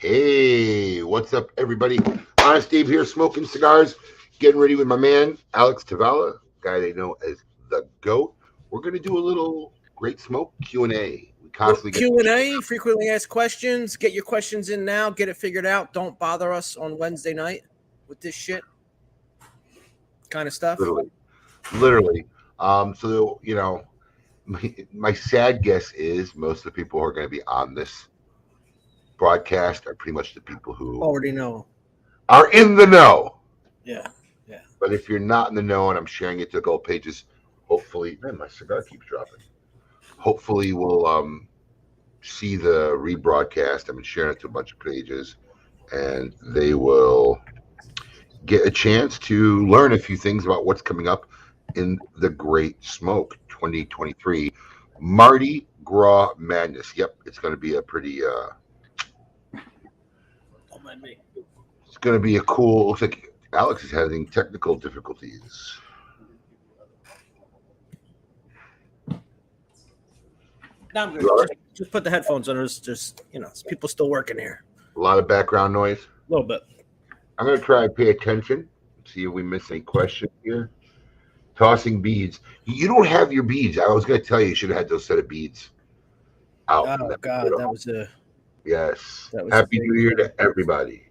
Hey, what's up, everybody? Honest Dave here, smoking cigars, getting ready with my man, Alex Tavala, guy they know as the GOAT. We're going to do a little Great Smoke Q&A. We constantly get Q&A, frequently asked questions. Get your questions in now. Get it figured out. Don't bother us on Wednesday night with this shit kind of stuff. Literally. So, you know, my sad guess is most of the people who are going to be on this broadcast are pretty much the people who already know, are in the know. Yeah. But if you're not in the know, and I'm sharing it to gold pages, hopefully, man, my cigar keeps dropping. Hopefully, we'll see the rebroadcast. I've been sharing it to a bunch of pages, and they will get a chance to learn a few things about what's coming up in the Great Smoke 2023 Mardi Gras Madness. Yep, it's going to be a pretty it's going to be a cool. Looks like Alex is having technical difficulties. No, I'm good. Just put the headphones on. There's just, people still working here. A lot of background noise. A little bit. I'm going to try and pay attention. See if we miss any questions here. Tossing beads. You don't have your beads. I was going to tell you should have had those set of beads out. Oh, God. That was a... Yes. Happy New Year to everybody.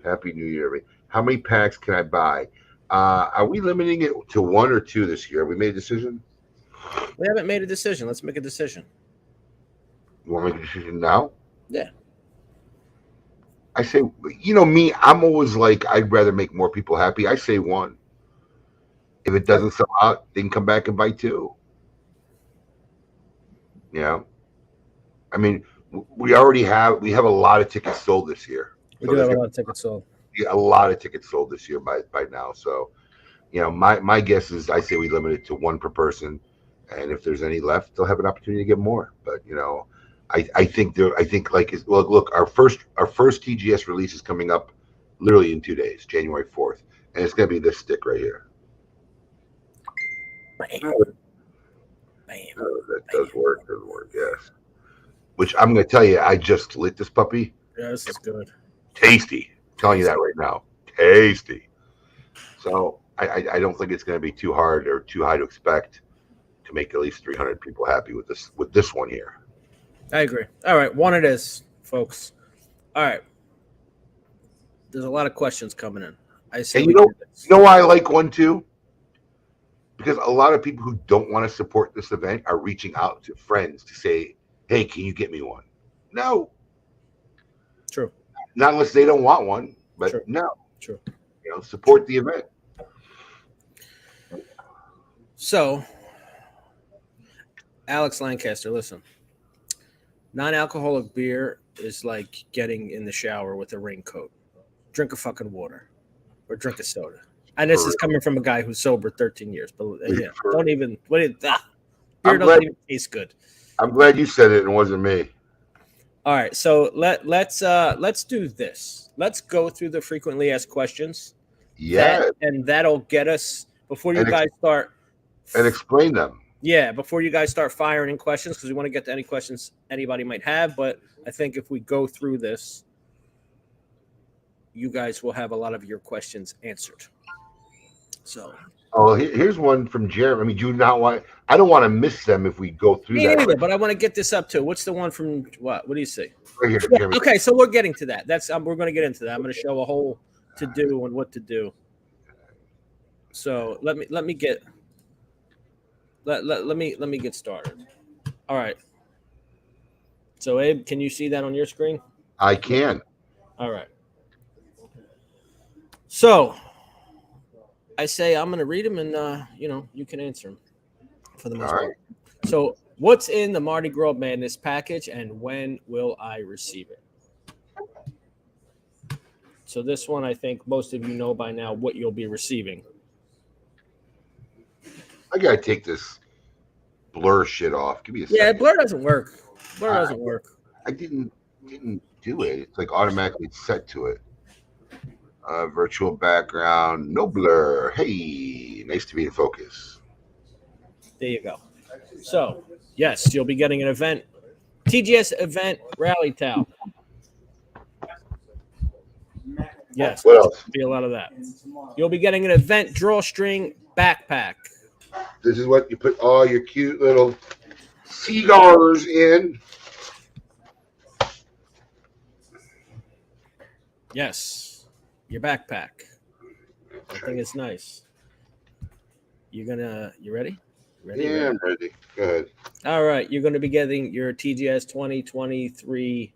Happy New Year, everybody. How many packs can I buy? Are we limiting it to 1 or 2 this year? Have we made a decision? We haven't made a decision. Let's make a decision. You want to make a decision now? Yeah. I say, me, I'm always like, I'd rather make more people happy. I say 1. If it doesn't sell out, they can come back and buy 2. Yeah. I mean, we have a lot of tickets sold this year. We do have a lot of tickets sold. a lot of tickets sold this year by now. So, my guess is I say we limit it to one per person, and if there's any left, they'll have an opportunity to get more. But I think look, our first TGS release is coming up literally in 2 days, January 4th, and it's gonna be this stick right here. Bam. Bam. That does work. Doesn't work. Yes. Which I'm gonna tell you, I just lit this puppy. Yeah, this is good. Tasty. I'm telling you that right now. Tasty. So I don't think it's going to be too hard or too high to expect to make at least 300 people happy with this one here. I agree. All right, one it is, folks. All right. There's a lot of questions coming in. I say and you know why I like one too? Because a lot of people who don't want to support this event are reaching out to friends to say, "Hey, can you get me one?" No. True. Not unless they don't want one, but True. no. True. Support the event. So, Alex Lancaster, listen. Non-alcoholic beer is like getting in the shower with a raincoat. Drink a fucking water or drink a soda. And this is coming from a guy who's sober 13 years. But yeah, don't even. Beer doesn't even taste good. I'm glad you said it and it wasn't me. All right, so let's do this. Let's go through the frequently asked questions. Yeah, and that'll get us before you guys start and explain them. Yeah, before you guys start firing in questions, because we want to get to any questions anybody might have. But I think if we go through this, you guys will have a lot of your questions answered. So, here's one from Jeremy. I mean, do you not want? I don't want to miss them if we go through that. Neither, but I want to get this up too. What's the one from what? What do you see? Right here, yeah, okay, so we're getting to that. We're going to get into that. I'm going to show a whole to do and what to do. So let me get started. All right. So Abe, can you see that on your screen? I can. All right. So I say I'm going to read them, and you can answer them for the most part. So, what's in the Mardi Gras Madness package, and when will I receive it? So this one, I think most of you know by now what you'll be receiving. I gotta take this blur shit off. Give me a second. Yeah, blur doesn't work. Blur doesn't work. I didn't do it. It's like automatically set to it. Virtual background, no blur. Hey, nice to be in focus. There you go. So, yes, you'll be getting an event, TGS event rally towel. Yes, what else? Be a lot of that. You'll be getting an event drawstring backpack. This is what you put all your cute little cigars in. Yes, your backpack. I think it's nice. You ready? Yeah, I'm ready. Go ahead. All right, you're going to be getting your TGS 2023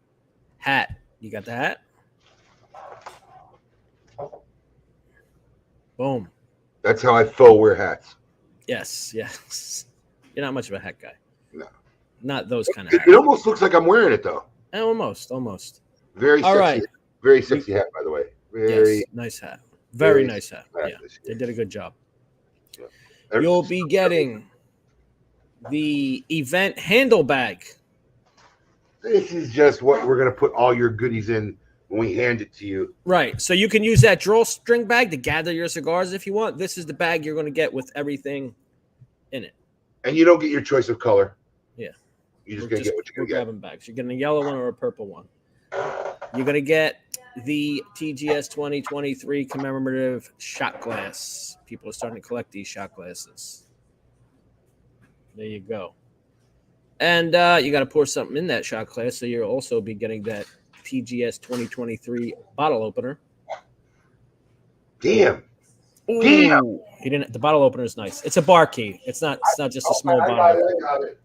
hat. You got the hat? Boom. That's how I faux wear hats. Yes. You're not much of a hat guy. No. Not those kind of hats. It almost looks like I'm wearing it, though. Almost. Very All sexy. right. Very sexy hat, by the way. Very nice hat. Very nice hat. Yeah, they did a good job. Yeah. You'll be getting the event handle bag. This is just what we're going to put all your goodies in when we hand it to you. Right. So you can use that drawstring bag to gather your cigars if you want. This is the bag you're going to get with everything in it. And you don't get your choice of color. Yeah. You're just going to get what you're going to get. Grabbing bags. You're getting a yellow one or a purple one. You're going to get the TGS 2023 commemorative shot glass. People are starting to collect these shot glasses. There you go. And you got to pour something in that shot glass, so you'll also be getting that TGS 2023 bottle opener. Damn. Ooh, damn. The bottle opener is nice. It's a bar key. It's not just a small bottle. I got it.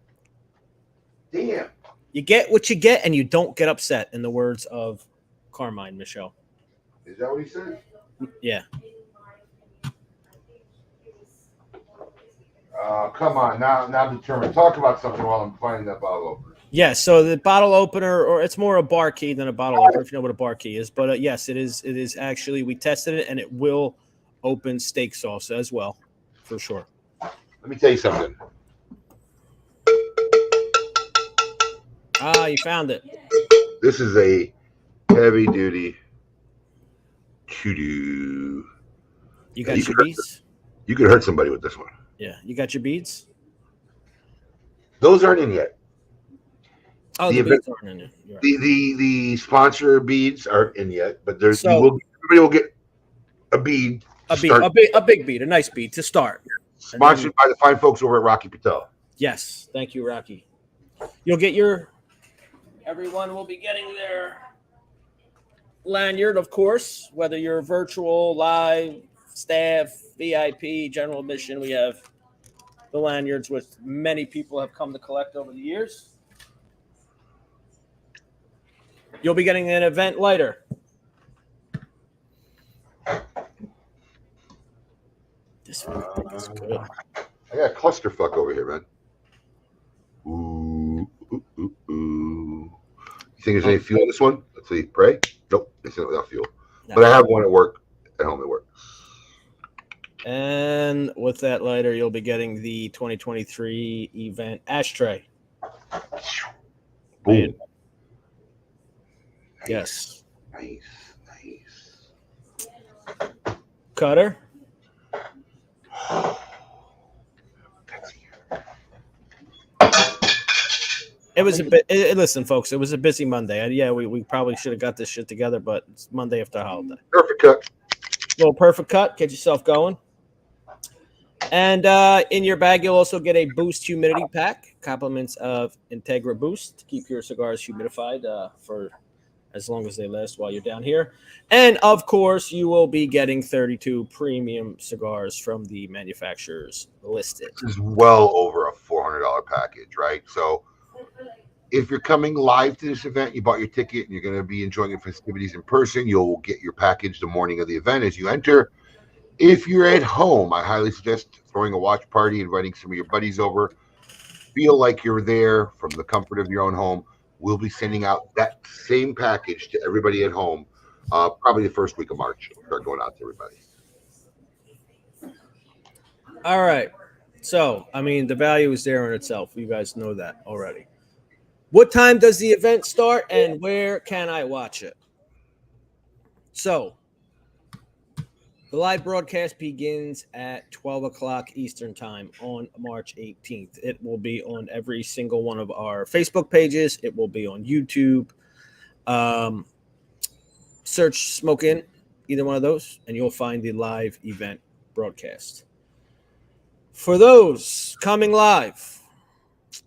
Damn. You get what you get, and you don't get upset, in the words of Carmine Michelle. Is that what he said? Yeah. Come on, now I'm determined. Talk about something while I'm finding that bottle opener. Yeah, so the bottle opener, or it's more a bar key than a bottle opener, if you know what a bar key is. But yes, it is. It is actually, we tested it, and it will open steak salsa as well, for sure. Let me tell you something. Ah, you found it. This is a heavy duty kudu. You Yeah, got your beads. you could hurt somebody with this one. Yeah, you got your beads. Those aren't in yet. Oh, The the event, beads aren't in it. You're right. the sponsor beads aren't in yet, but there's you So will everybody will get a bead to a bead, start. a big bead, a nice bead to start. And then, Sponsored by the fine folks over at Rocky Patel. yes, thank you, Rocky. You'll get your. Everyone will be getting their lanyard, of course, whether you're virtual, live, staff, VIP, general admission. We have the lanyards, which many people have come to collect over the years. You'll be getting an event lighter. This one is good. I got a clusterfuck over here, man. Ooh, ooh, ooh, ooh. You think there's any fuel in this one? Let's see. Pray? Nope. It's not without fuel. No. But I have one at work. At home at work. And with that lighter, you'll be getting the 2023 event ashtray. Boom. Man. Yes. Nice, nice. Cutter. It was a bit. Listen, folks, it was a busy Monday. Yeah, we probably should have got this shit together, but it's Monday after holiday. Perfect cut. Little perfect cut. Get yourself going. And in your bag, you'll also get a Boost humidity pack, compliments of Integra Boost to keep your cigars humidified for as long as they last while you're down here. And of course, you will be getting 32 premium cigars from the manufacturers listed. This is well over a $400 package, right? So if you're coming live to this event, you bought your ticket and you're going to be enjoying the festivities in person, you'll get your package the morning of the event as you enter. If you're at home, I highly suggest throwing a watch party, inviting some of your buddies over. Feel like you're there from the comfort of your own home. We'll be sending out that same package to everybody at home, probably the first week of March. We'll start going out to everybody. All right. So, I mean, the value is there in itself. You guys know that already. What time does the event start and where can I watch it? So, the live broadcast begins at 12 o'clock Eastern time on March 18th. It will be on every single one of our Facebook pages. It will be on YouTube. Search Smoke In, either one of those, and you'll find the live event broadcast. For those coming live,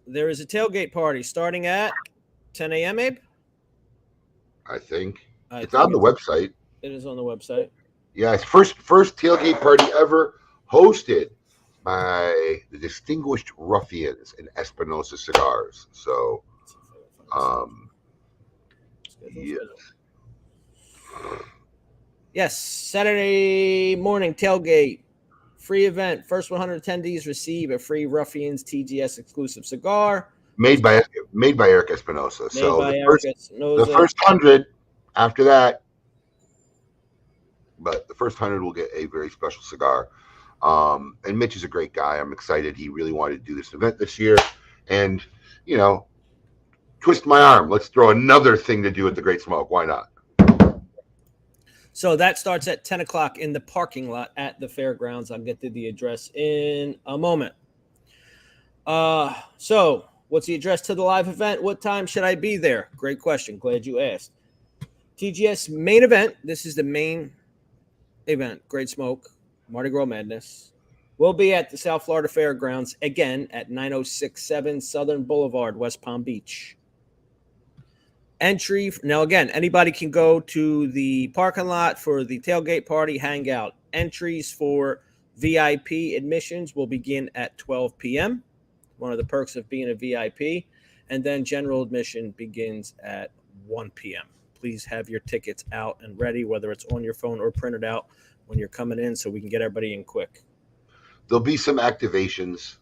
there is a tailgate party starting at 10 a.m., Abe? I think. It's on the website. It is on the website. Yeah, it's first tailgate party ever hosted by the distinguished ruffians in Espinosa Cigars. So, yes, Saturday morning tailgate, free event. First 100 attendees receive a free Ruffians TGS exclusive cigar. Made by Eric Espinosa. So the first 100 after that. But the first 100 will get a very special cigar. And Mitch is a great guy. I'm excited. He really wanted to do this event this year. And, you know, twist my arm. Let's throw another thing to do at the Great Smoke. Why not? So that starts at 10 o'clock in the parking lot at the fairgrounds. I'll get to the address in a moment. So what's the address to the live event? What time should I be there? Great question. Glad you asked. TGS main event. This is the main event, Great Smoke, Mardi Gras Madness, will be at the South Florida Fairgrounds again at 9067 Southern Boulevard, West Palm Beach. Entry now again, anybody can go to the parking lot for the tailgate party, hang out. Entries for VIP admissions will begin at 12 p.m. One of the perks of being a VIP, and then general admission begins at 1 p.m. Please have your tickets out and ready, whether it's on your phone or printed out when you're coming in, so we can get everybody in quick. There'll be some activations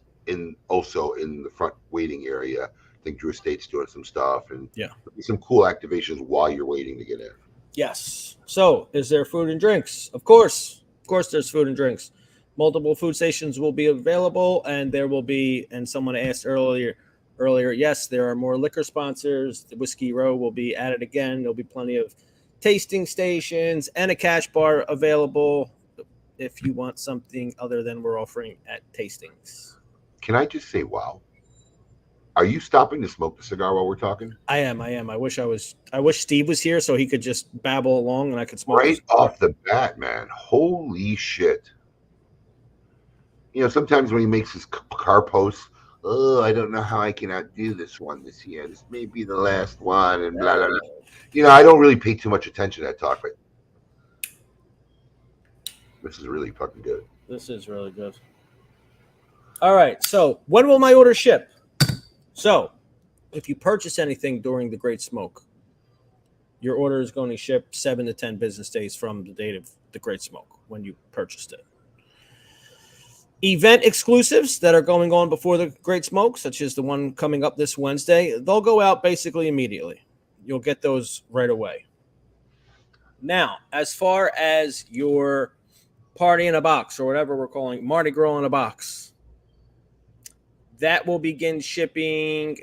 also in the front waiting area think Drew Estate's doing some stuff, and Yeah. some cool activations while you're waiting to get in. Yes. So, is there food and drinks? Of course. Of course, there's food and drinks. Multiple food stations will be available, and there will be, and someone asked earlier, yes, there are more liquor sponsors. The Whiskey Row will be added again. There'll be plenty of tasting stations and a cash bar available if you want something other than we're offering at tastings. Can I just say, wow? Are you stopping to smoke the cigar while we're talking? I am. I wish Steve was here so he could just babble along and I could smoke. Right off the bat, man. Holy shit. Sometimes when he makes his car posts, oh, I don't know how I can outdo this one this year. This may be the last one, and blah, blah, blah. I don't really pay too much attention to that talk, but this is really fucking good. This is really good. All right. So when will my order ship? So if you purchase anything during the Great Smoke, your order is going to ship 7 to 10 business days from the date of the Great Smoke when you purchased it. Event exclusives that are going on before the Great Smoke, such as the one coming up this Wednesday, they'll go out basically immediately. You'll get those right away. Now, as far as your party in a box, or whatever we're calling Mardi Gras in a box, that will begin shipping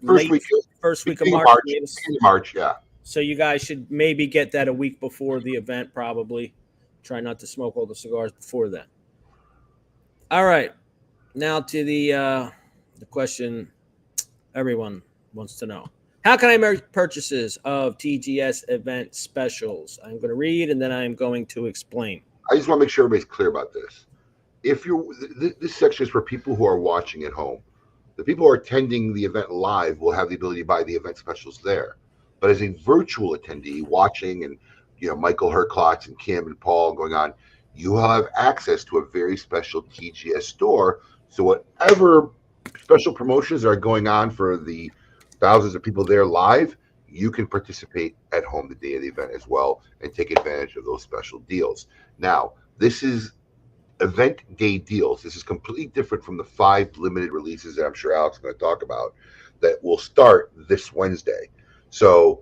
first week of March. March, yeah. So you guys should maybe get that a week before the event, probably. Try not to smoke all the cigars before then. All right. Now to the question everyone wants to know. How can I make purchases of TGS event specials? I'm going to read and then I'm going to explain. I just want to make sure everybody's clear about this. This section is for people who are watching at home. The people who are attending the event live will have the ability to buy the event specials there. But as a virtual attendee watching, and Michael Herklotz and Kim and Paul going on, you will have access to a very special TGS store. So whatever special promotions are going on for the thousands of people there live, you can participate at home the day of the event as well and take advantage of those special deals. Now, this is event day deals. This is completely different from the 5 limited releases that I'm sure Alex is going to talk about that will start this Wednesday. So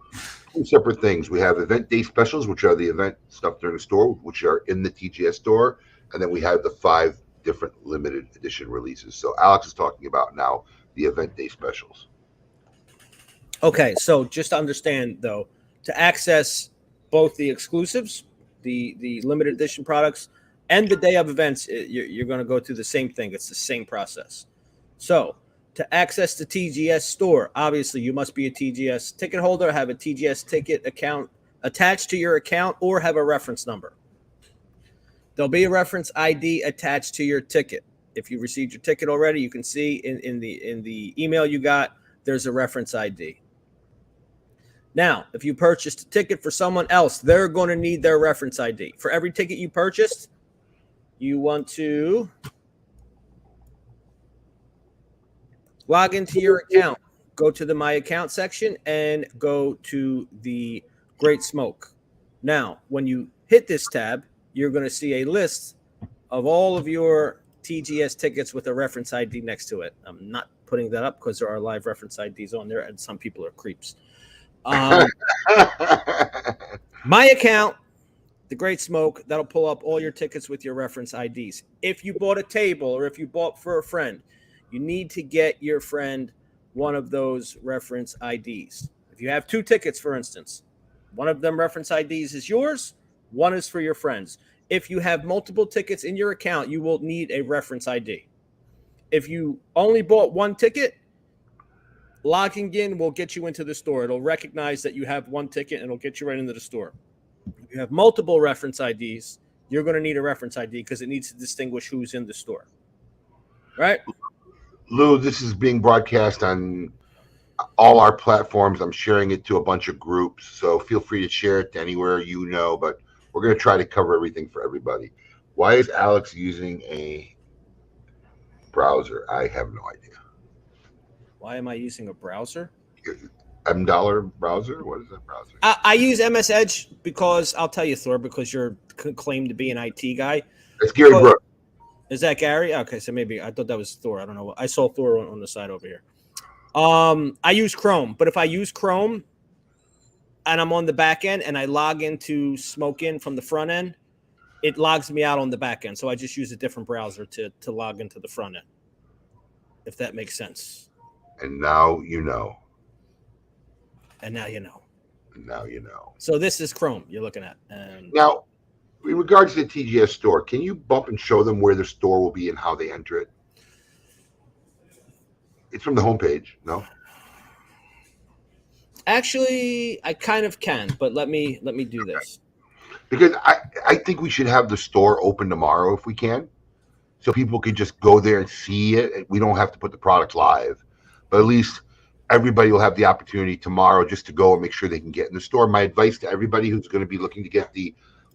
2 separate things. We have event day specials, which are the event stuff during the store, which are in the TGS store. And then we have the 5 different limited edition releases. So Alex is talking about now the event day specials. Okay, so just to understand, though, to access both the exclusives, the limited edition products, and the day of events, you're going to go through the same thing. It's the same process. So to access the TGS store, obviously you must be a TGS ticket holder, have a TGS ticket account attached to your account, or have a reference number. There'll be a reference ID attached to your ticket. If you received your ticket already, you can see in the email you got, there's a reference ID. Now, if you purchased a ticket for someone else, they're going to need their reference ID. For every ticket you purchased, you want to log into your account, go to the My Account section, and go to the Great Smoke. Now, when you hit this tab, you're going to see a list of all of your TGS tickets with a reference ID next to it. I'm not putting that up because there are live reference IDs on there, and some people are creeps. My Account, the Great Smoke, that'll pull up all your tickets with your reference IDs. If you bought a table or if you bought for a friend, you need to get your friend one of those reference IDs. If you have 2 tickets, for instance, one of them reference IDs is yours, one is for your friends. If you have multiple tickets in your account, you will need a reference ID. If you only bought 1 ticket, logging in will get you into the store. It'll recognize that you have 1 ticket and it'll get you right into the store. If you have multiple reference IDs, you're going to need a reference ID because it needs to distinguish who's in the store. Right? Lou, this is being broadcast on all our platforms. I'm sharing it to a bunch of groups, so feel free to share it to anywhere but we're going to try to cover everything for everybody. Why is Alex using a browser? I have no idea. Why am I using a browser? $M browser? What is that browser? I use MS Edge because I'll tell you, Thor, because you're claimed to be an IT guy. It's Gary Brooks. Is that Gary? Okay, so maybe I thought that was Thor. I don't know. I saw Thor on the side over here. I use Chrome, but if I use Chrome and I'm on the back end and I log into Smoke-In from the front end, it logs me out on the back end. So I just use a different browser to log into the front end, if that makes sense. And now you know. And now you know. Now you know. So this is Chrome you're looking at. And now, in regards to the TGS store, can you bump and show them where the store will be and how they enter it? It's from the homepage, no? Actually, I kind of can, but let me do this. Because I think we should have the store open tomorrow if we can, so people can just go there and see it. We don't have to put the products live, but at least everybody will have the opportunity tomorrow just to go and make sure they can get in the store. My advice to everybody who's going to be looking to get the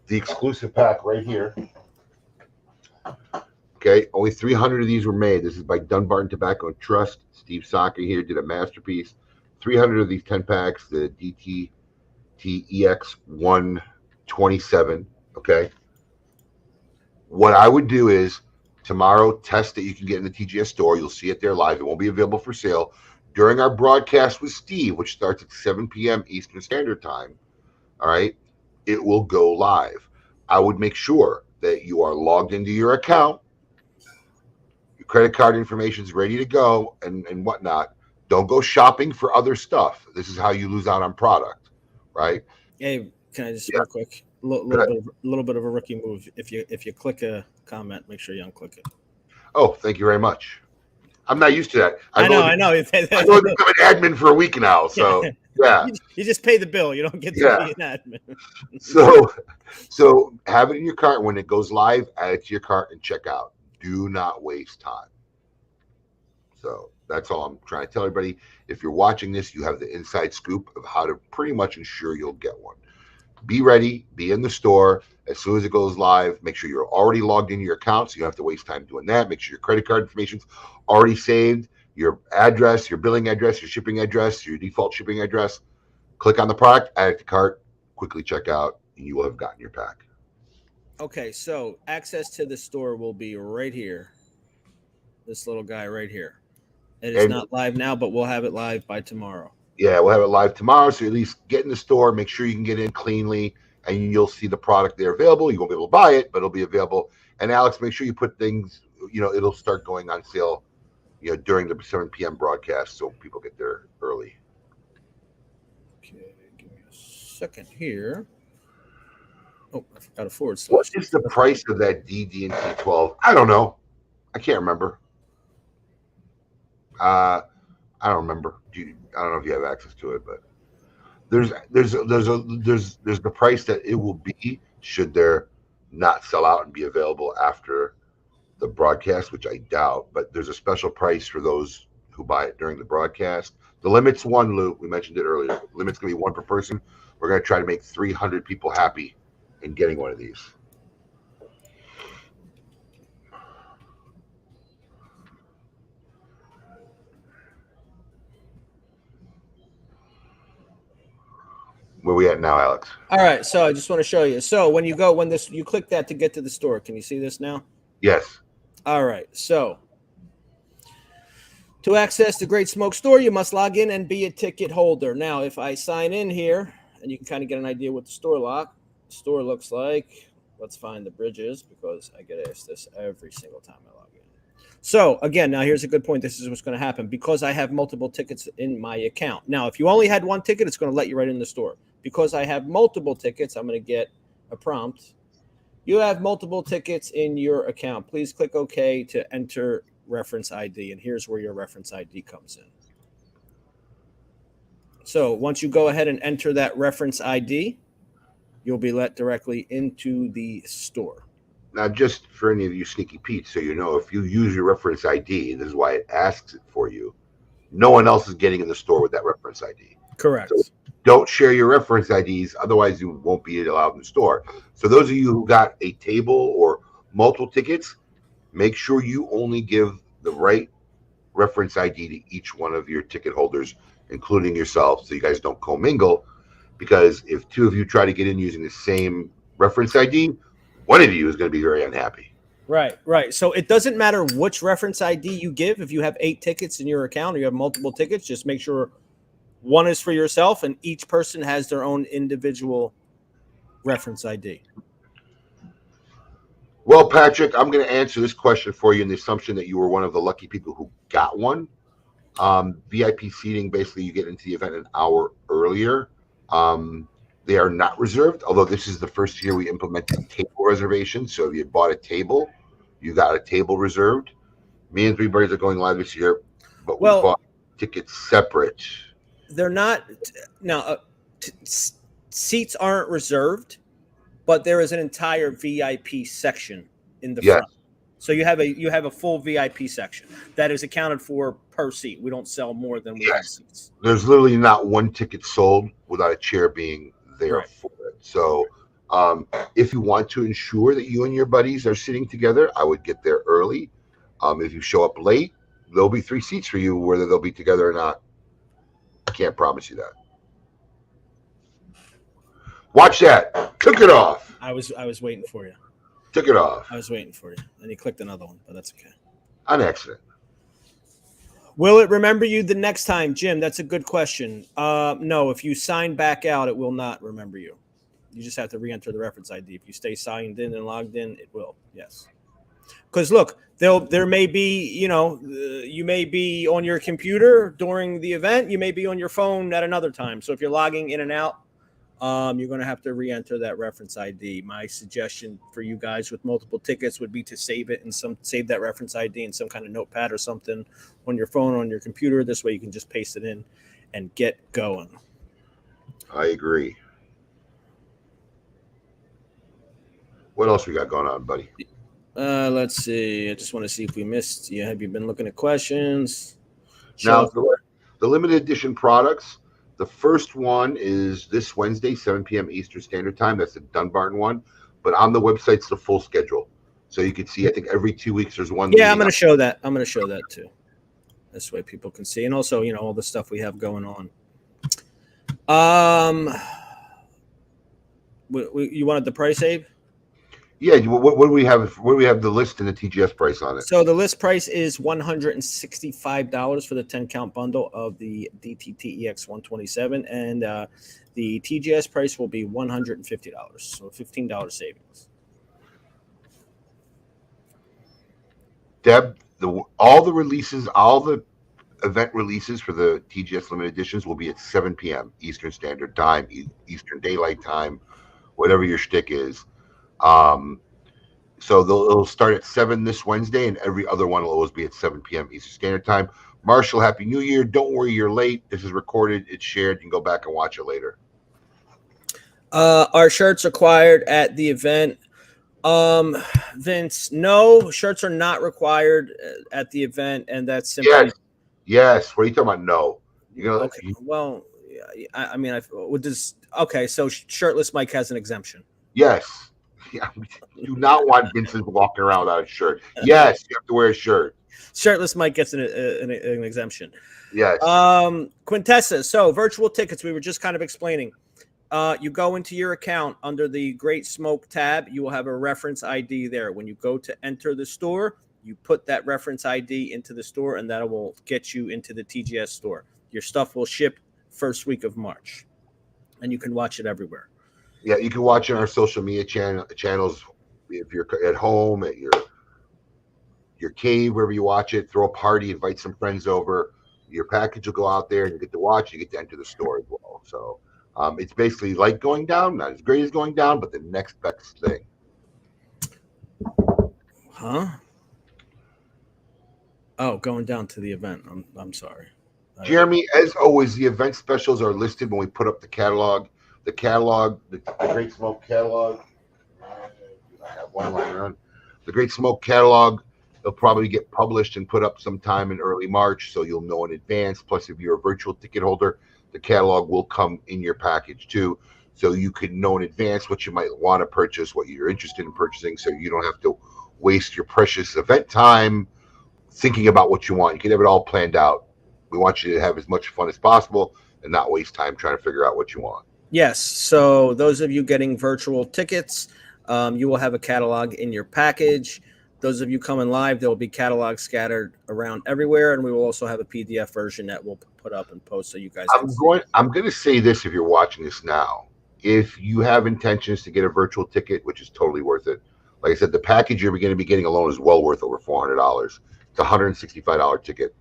exclusive pack right here. Okay, only 300 of these were made. This is by Dunbarton Tobacco and Trust. Steve Saka here did a masterpiece. 300 of these 10 packs, the DTTEX 127. Okay. What I would do is tomorrow test that you can get in the TGS store. You'll see it there live. It won't be available for sale. During our broadcast with Steve, which starts at 7 p.m. Eastern Standard Time, all right, it will go live. I would make sure that you are logged into your account, your credit card information is ready to go, and whatnot. Don't go shopping for other stuff. This is how you lose out on product, right? Hey, can I just real quick? Little bit of a rookie move. If you click a comment, make sure you unclick it. Oh, thank you very much. I'm not used to that. I know. I've only become an admin for a week now, so yeah. You just pay the bill. You don't get to be an admin. So have it in your cart. When it goes live, add it to your cart and check out. Do not waste time. So that's all I'm trying to tell everybody. If you're watching this, you have the inside scoop of how to pretty much ensure you'll get one. Be ready. Be in the store. As soon as it goes live, make sure you're already logged into your account so you don't have to waste time doing that. Make sure your credit card information's already saved, your address, your billing address, your shipping address, your default shipping address. Click on the product, add it to cart, quickly check out, and you will have gotten your pack. Okay, so access to the store will be right here. This little guy right here. It is not live now, but we'll have it live by tomorrow. Yeah, we'll have it live tomorrow. So at least get in the store, make sure you can get in cleanly, and you'll see the product there available. You won't be able to buy it, but it'll be available. And Alex, make sure you put things, it'll start going on sale, during the 7 p.m. broadcast, so people get there early. Okay, give me a second here. Oh, I forgot a forward slash. What is the price of that DD&T 12? I don't know. I can't remember. I don't remember. I don't know if you have access to it, but there's the price that it will be should there not sell out and be available after the broadcast, which I doubt. But there's a special price for those who buy it during the broadcast. The limit's one, Lou. We mentioned it earlier. The limit's gonna be one per person. We're gonna try to make 300 people happy in getting one of these. Where we at now, Alex? All right, so I just want to show you. So when you click that to get to the store. Can you see this now? Yes. All right, so to access the Great Smoke Store, you must log in and be a ticket holder. Now, if I sign in here, and you can kind of get an idea what the store looks like. Let's find the bridges because I get asked this every single time I log in. So again, now here's a good point. This is what's going to happen because I have multiple tickets in my account. Now, if you only had one ticket, it's going to let you right in the store. Because I have multiple tickets, I'm going to get a prompt. You have multiple tickets in your account. Please click OK to enter reference ID. And here's where your reference ID comes in. So once you go ahead and enter that reference ID, you'll be let directly into the store. Now, just for any of you sneaky Pete's, so you know, if you use your reference ID, this is why it asks it for you. No one else is getting in the store with that reference ID. Correct. So don't share your reference IDs, otherwise you won't be allowed in the store. So those of you who got a table or multiple tickets, make sure you only give the right reference ID to each one of your ticket holders, including yourself, so you guys don't commingle. Because if two of you try to get in using the same reference ID, one of you is going to be very unhappy. Right, right. So it doesn't matter which reference ID you give. If you have 8 tickets in your account or you have multiple tickets, just make sure one is for yourself and each person has their own individual reference ID. Well, Patrick, I'm going to answer this question for you in the assumption that you were one of the lucky people who got one. VIP seating, basically, you get into the event an hour earlier. Um, they are not reserved, although this is the first year we implemented table reservations. So if you bought a table, you got a table reserved. Me and Three Birds are going live this year, but we Well, bought tickets separate. they're not now. Seats aren't reserved, but there is an entire VIP section in the Yes, front. So you have a full VIP section that is accounted for per seat. We don't sell more than we have yes. seats. There's literally not one ticket sold without a chair being there Right. for it. So um, if you want to ensure that you and your buddies are sitting together, I would get there early. If you show up late, there'll be 3 seats for you, whether they'll be together or not. I can't promise you that. Watch that. Took it off. I was waiting for you. Took it off. I was waiting for you, and you clicked another one, but that's okay. On accident. Will it remember you the next time, Jim? That's a good question. No, if you sign back out, it will not remember you. You just have to re-enter the reference ID. If you stay signed in and logged in, it will. Yes. Because look, there may be, you may be on your computer during the event. You may be on your phone at another time. So if you're logging in and out, you're going to have to re-enter that reference ID. My suggestion for you guys with multiple tickets would be to save that reference ID in some kind of notepad or something on your phone or on your computer. This way you can just paste it in and get going. I agree. What else we got going on, buddy? Let's see. I just want to see if we missed. Yeah, have you been looking at questions? Now, the limited edition products, the first one is this Wednesday, 7 p.m. Eastern Standard Time. That's the Dunbarton one. But on the website's the full schedule. So you can see, I think every 2 weeks there's one. Yeah, I'm going to show that. I'm going to show that too. This way people can see. And also, all the stuff we have going on. You wanted the price, Abe? Yeah. What do we have? What do we have the list and the TGS price on it? So the list price is $165 for the 10 count bundle of the DTT EX 127, and the TGS price will be $150. So $15 savings. Deb, all the event releases for the TGS limited editions will be at 7 p.m. Eastern Standard Time, Eastern Daylight Time, whatever your shtick is. So it'll start at 7 this Wednesday, and every other one will always be at 7 p.m. Eastern Standard Time. Marshall, Happy New Year. Don't worry, you're late. This is recorded. It's shared. You can go back and watch it later. Our shirts acquired at the event. Vince, no, shirts are not required at the event, and that's simply yes. What are you talking about? No, okay. Well, I mean, okay. So shirtless Mike has an exemption. Yes. Yeah, we do not want Vincent walking around without a shirt. Yes, you have to wear a shirt. Shirtless Mike gets an exemption. Yes. Quintessa. So virtual tickets. We were just kind of explaining. You go into your account under the Great Smoke tab. You will have a reference ID there. When you go to enter the store, you put that reference ID into the store, and that will get you into the TGS store. Your stuff will ship first week of March, and you can watch it everywhere. Yeah, you can watch it on our social media channels. If you're at home, at your cave, wherever you watch it, throw a party, invite some friends over. Your package will go out there, and you get to watch. You get to enter the store as well. So it's basically like going down, not as great as going down, but the next best thing. Huh? Oh, going down to the event. I'm sorry. Jeremy, as always, the event specials are listed when we put up the catalog. The Great Smoke catalog. I have one lying around. The Great Smoke catalog, they'll probably get published and put up sometime in early March, so you'll know in advance. Plus, if you're a virtual ticket holder, the catalog will come in your package too, so you can know in advance what you might want to purchase, what you're interested in purchasing, so you don't have to waste your precious event time thinking about what you want. You can have it all planned out. We want you to have as much fun as possible and not waste time trying to figure out what you want. Yes. So those of you getting virtual tickets, you will have a catalog in your package. those of you coming live, there will be catalogs scattered around everywhere, and we will also have a PDF version that we'll put up and post so you guys can see. I'm going to say this if you're watching this now. If you have intentions to get a virtual ticket, which is totally worth it, like I said, the package you're going to be getting alone is well worth over $400. It's a $165 ticket.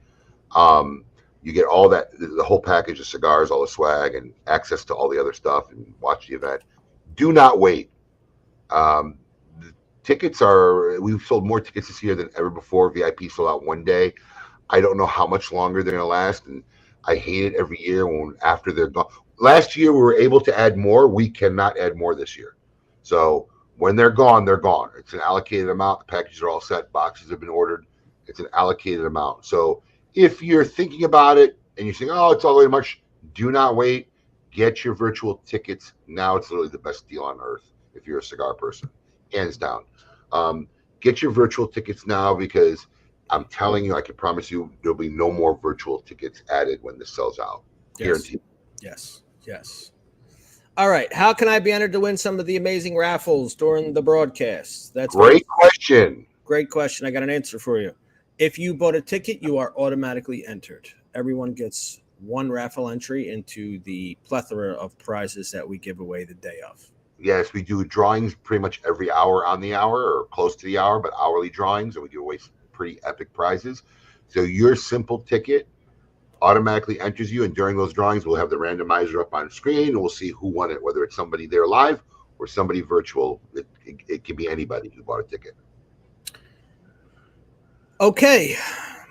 You get all that, the whole package of cigars, all the swag, and access to all the other stuff, and watch the event. Do not wait. The tickets we've sold more tickets this year than ever before. VIP sold out one day. I don't know how much longer they're going to last, and I hate it every year when after they're gone. Last year we were able to add more. We cannot add more this year. So when they're gone, they're gone. It's an allocated amount. The packages are all set. Boxes have been ordered. It's an allocated amount. So if you're thinking about it and you're saying, oh, it's all the way much, do not wait. Get your virtual tickets now. It's literally the best deal on earth if you're a cigar person, hands down. Get your virtual tickets now, because I'm telling you, I can promise you there'll be no more virtual tickets added when this sells out. Guaranteed. Yes. All right. How can I be entered to win some of the amazing raffles during the broadcast? That's Great question. Great question. I got an answer for you. If you bought a ticket, you are automatically entered. Everyone gets one raffle entry into the plethora of prizes that we give away the day of. Yes, we do drawings pretty much every hour on the hour or close to the hour, but hourly drawings, and we give away some pretty epic prizes. So your simple ticket automatically enters you, and during those drawings, we'll have the randomizer up on screen, and we'll see who won it, whether it's somebody there live or somebody virtual. It can be anybody who bought a ticket. Okay,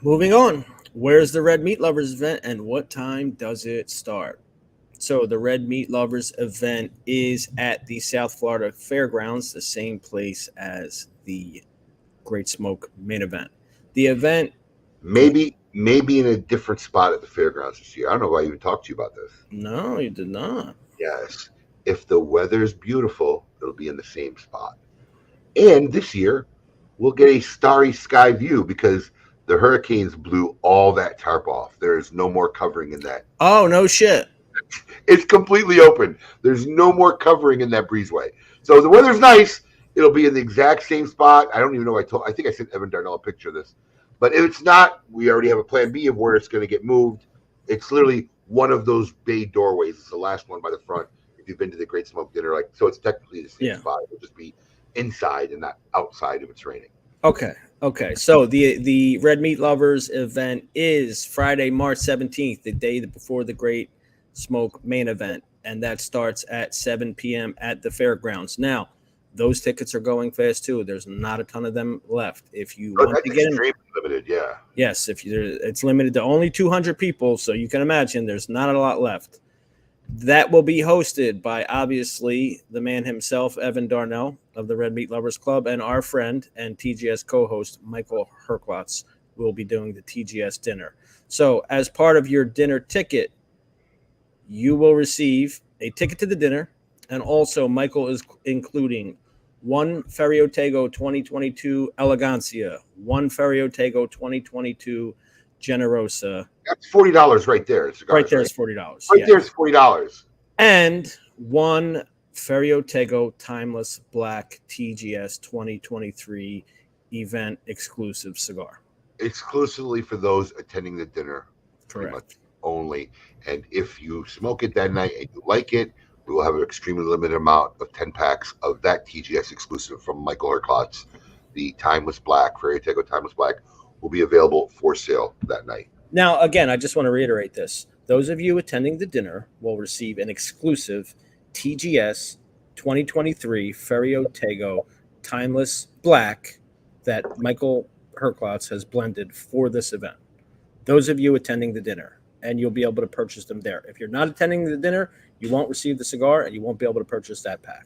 moving on. Where's the Red Meat Lovers event, and what time does it start? So the Red Meat Lovers event is at the South Florida Fairgrounds, the same place as the Great Smoke main event. The event maybe in a different spot at the fairgrounds this year. I don't know why I even talked to you about this. No, you did not. Yes. If the weather's beautiful, it'll be in the same spot. And this year, we'll get a starry sky view because the hurricanes blew all that tarp off. There is no more covering in that. Oh, no shit. It's completely open. There's no more covering in that breezeway. So the weather's nice. It'll be in the exact same spot. I don't even know. I think I sent Evan Darnell a picture of this. But if it's not, we already have a plan B of where it's going to get moved. It's literally one of those bay doorways. It's the last one by the front. If you've been to the Great Smoke Dinner, so it's technically the same spot. It'll just be inside and not outside if it's raining. Okay. So the Red Meat Lovers event is Friday, March 17th, the day before the Great Smoke main event, and that starts at 7 p.m. at the fairgrounds. Now, those tickets are going fast too. There's not a ton of them left. If you want to get in, limited, yeah. Yes, it's limited to only 200 people, so you can imagine there's not a lot left. That will be hosted by obviously the man himself, Evan Darnell of the Red Meat Lovers Club, and our friend and TGS co-host Michael Herklotz will be doing the TGS dinner. So, as part of your dinner ticket, you will receive a ticket to the dinner, and also Michael is including one Ferriotego 2022 Elegancia, one Ferriotego 2022 Generosa. That's $40 right there. Cigars, right there is $40. Right there is $40. And one Ferriotego Timeless Black TGS 2023 event exclusive cigar. Exclusively for those attending the dinner. Correct. Only. And if you smoke it that night and you like it, we will have an extremely limited amount of 10 packs of that TGS exclusive from Michael Herklotz. The Timeless Black, Ferriotego Timeless Black, will be available for sale that night. Now, again, I just want to reiterate this. Those of you attending the dinner will receive an exclusive TGS 2023 Ferriotego Timeless Black that Michael Herklotz has blended for this event. Those of you attending the dinner, and you'll be able to purchase them there. If you're not attending the dinner, you won't receive the cigar, and you won't be able to purchase that pack.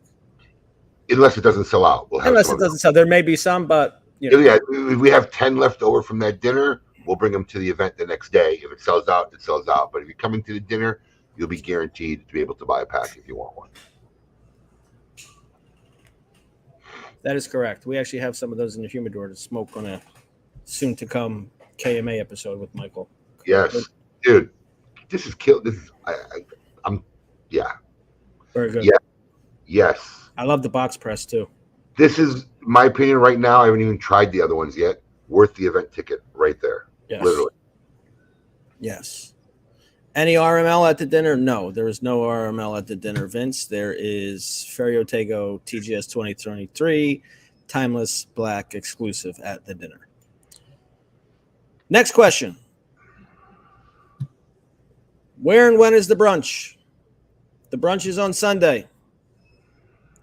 Unless it doesn't sell out. Unless it doesn't sell. There may be some, but... Yeah, if we have 10 left over from that dinner, we'll bring them to the event the next day. If it sells out, it sells out. But if you're coming to the dinner, you'll be guaranteed to be able to buy a pack if you want one. That is correct. We actually have some of those in the humidor to smoke on a soon-to-come KMA episode with Michael. Yes. Dude, this is kill. This is, yeah. Very good. Yeah. Yes. I love the box press, too. This is my opinion right now, I haven't even tried the other ones yet. Worth the event ticket right there. Yes. Literally. Yes. Any RML at the dinner? No, there is no RML at the dinner, Vince. There is Ferio Tego TGS 2023 Timeless Black exclusive at the dinner. Next question. Where and when is the brunch? The brunch is on Sunday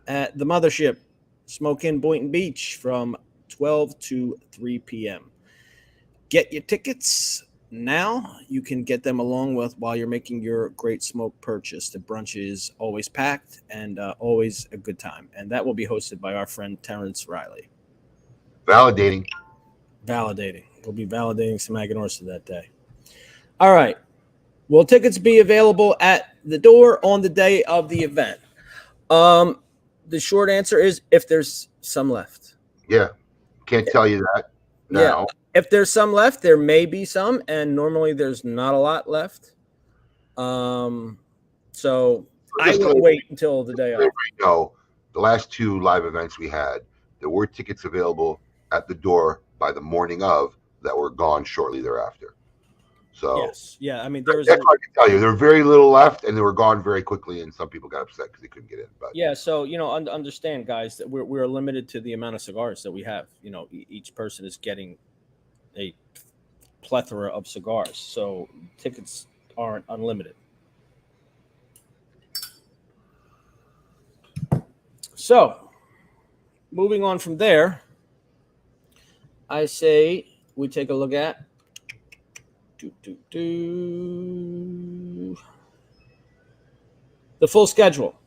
at the Mothership, Smoke Inn Boynton Beach from 12 to 3 p.m. Get your tickets now. You can get them along with while you're making your great smoke purchase. The brunch is always packed and always a good time. And that will be hosted by our friend Terrence Riley. Validating. We'll be validating some Aganorsa that day. All right. Will tickets be available at the door on the day of the event? The short answer is if there's some left. Yeah. Can't tell you that now. Yeah. If there's some left, there may be some, and normally there's not a lot left. So I will wait until the day of. No, the last 2 live events we had, there were tickets available at the door by the morning of that were gone shortly thereafter. So yes, yeah, I mean there was. That's what I can tell you. There were very little left, and they were gone very quickly, and some people got upset because they couldn't get in. But yeah, so understand, guys, that we're limited to the amount of cigars that we have. Each person is getting a plethora of cigars, so tickets aren't unlimited. So, moving on from there, I say we take a look at the full schedule.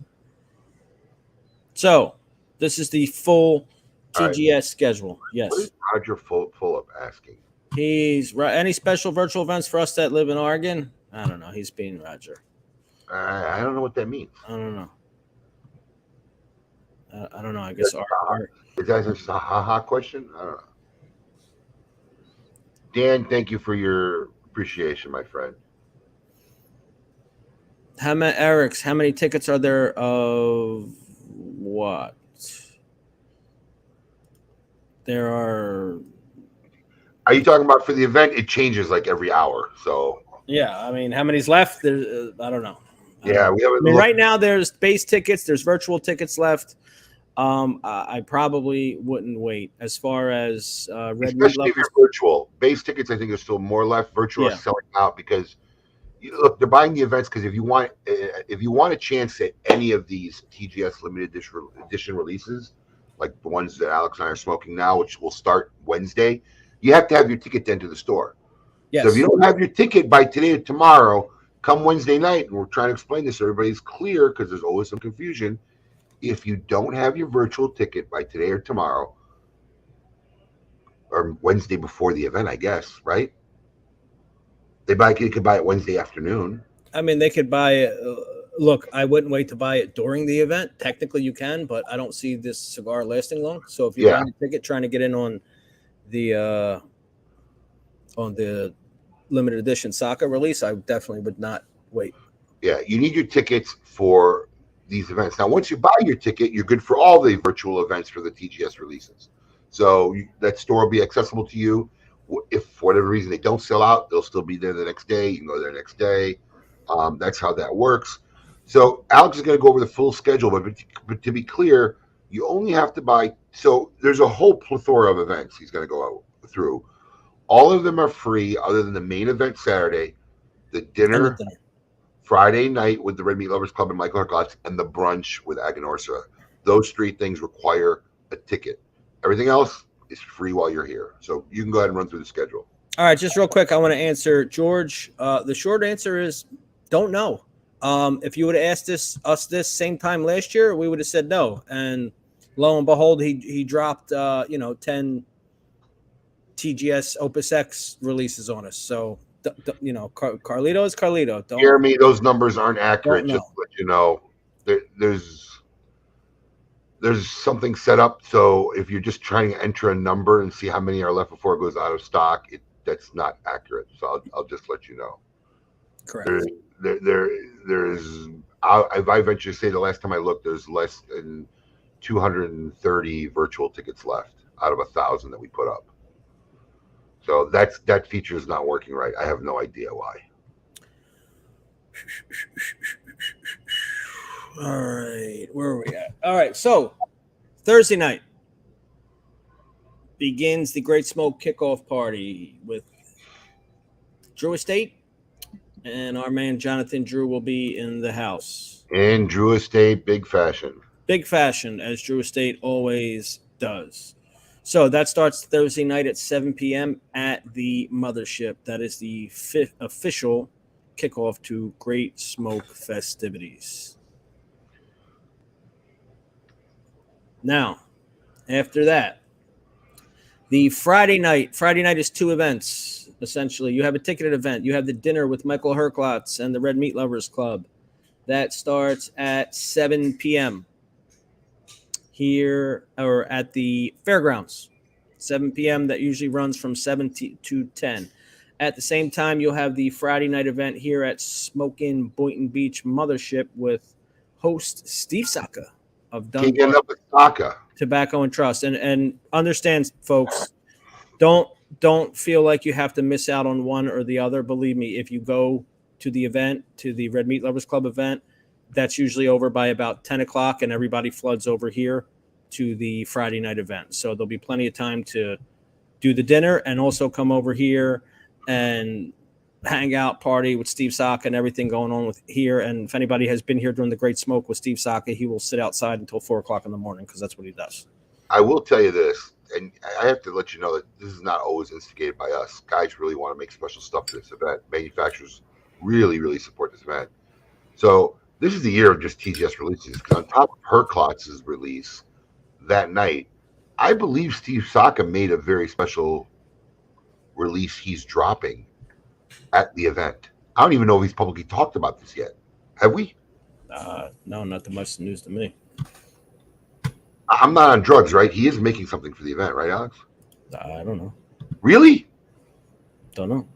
So, this is the full TGS schedule. Yes. What is Roger full of asking? He's right. Any special virtual events for us that live in Oregon? I don't know. He's being Roger. I don't know what that means. I don't know. I don't know. I guess Is that just a haha question? I don't know. Dan, thank you for your appreciation, my friend. How many tickets are there of what? There are. Are you talking about for the event? It changes like every hour. So yeah, I mean, how many's left? There's, I don't know. We have. Right now, there's base tickets. There's virtual tickets left. I probably wouldn't wait as far as especially if you're virtual. Base tickets, I think, there's still more left. Virtual is selling out because look, they're buying the events because if you want a chance at any of these TGS limited edition releases, like the ones that Alex and I are smoking now, which will start Wednesday, you have to have your ticket then to the store. Yes. So if you don't have your ticket by today or tomorrow, come Wednesday night, and we're trying to explain this so everybody's clear because there's always some confusion. If you don't have your virtual ticket by today or tomorrow, or Wednesday before the event, I guess, right? They could buy it Wednesday afternoon. I mean, they could buy it. Look, I wouldn't wait to buy it during the event. Technically, you can, but I don't see this cigar lasting long. So if you're buying a ticket, trying to get in on the limited edition Saka release, I definitely would not wait. Yeah, you need your tickets for these events. Now, once you buy your ticket, you're good for all the virtual events for the TGS releases. So that store will be accessible to you. If for whatever reason they don't sell out, they'll still be there the next day. You can go there next day. That's how that works. So Alex is going to go over the full schedule, but to be clear, you only have to buy. So there's a whole plethora of events he's going to go through. All of them are free other than the main event Saturday, the dinner Friday night with the Red Meat Lovers Club and Michael Harklotz, and the brunch with Aganorsa. Those 3 things require a ticket. Everything else is free while you're here. So you can go ahead and run through the schedule. All right, just real quick, I want to answer George. The short answer is don't know. If you would have asked us this same time last year, we would have said no. And lo and behold, he dropped 10 TGS Opus X releases on us. So Carlito is Carlito. Don't, Jeremy, those numbers aren't accurate. Just to let you know, there's something set up. So if you're just trying to enter a number and see how many are left before it goes out of stock, that's not accurate. So I'll just let you know. Correct. There is. I venture to say the last time I looked, there's less than 230 virtual tickets left out of 1,000 that we put up. So that feature is not working right. I have no idea why. All right, where are we at? All right, so Thursday night begins the Great Smoke kickoff party with Drew Estate, and our man Jonathan Drew will be in the house. In Drew Estate, big fashion. Big fashion, as Drew Estate always does. So that starts Thursday night at 7 p.m. at the Mothership. That is the official kickoff to Great Smoke festivities. Now, after that, the Friday night is two events, essentially. You have a ticketed event. You have the dinner with Michael Herklotz and the Red Meat Lovers Club. That starts at 7 p.m. here or at the fairgrounds. 7 p.m. That usually runs from 7 to 10. At the same time, you'll have the Friday night event here at Smokin' Boynton Beach Mothership with host Steve Saka of Dunbar Tobacco and Trust. And understand, folks, don't feel like you have to miss out on one or the other. Believe me, if you go to the event, to the Red Meat Lovers Club event, that's usually over by about 10 o'clock, and everybody floods over here to the Friday night event. So there'll be plenty of time to do the dinner and also come over here and hang out, party with Steve Saka and everything going on with here. And if anybody has been here during the Great Smoke with Steve Saka, he will sit outside until 4 o'clock in the morning because that's what he does. I will tell you this, and I have to let you know that this is not always instigated by us. Guys really want to make special stuff for this event. Manufacturers really, really support this event. So this is the year of just TGS releases, because on top of Herklotz's release that night, I believe Steve Saka made a very special release he's dropping at the event. I don't even know if he's publicly talked about this yet. Have we? No, not that much news to me. I'm not on drugs, right? He is making something for the event, right, Alex? I don't know. Really? Don't know.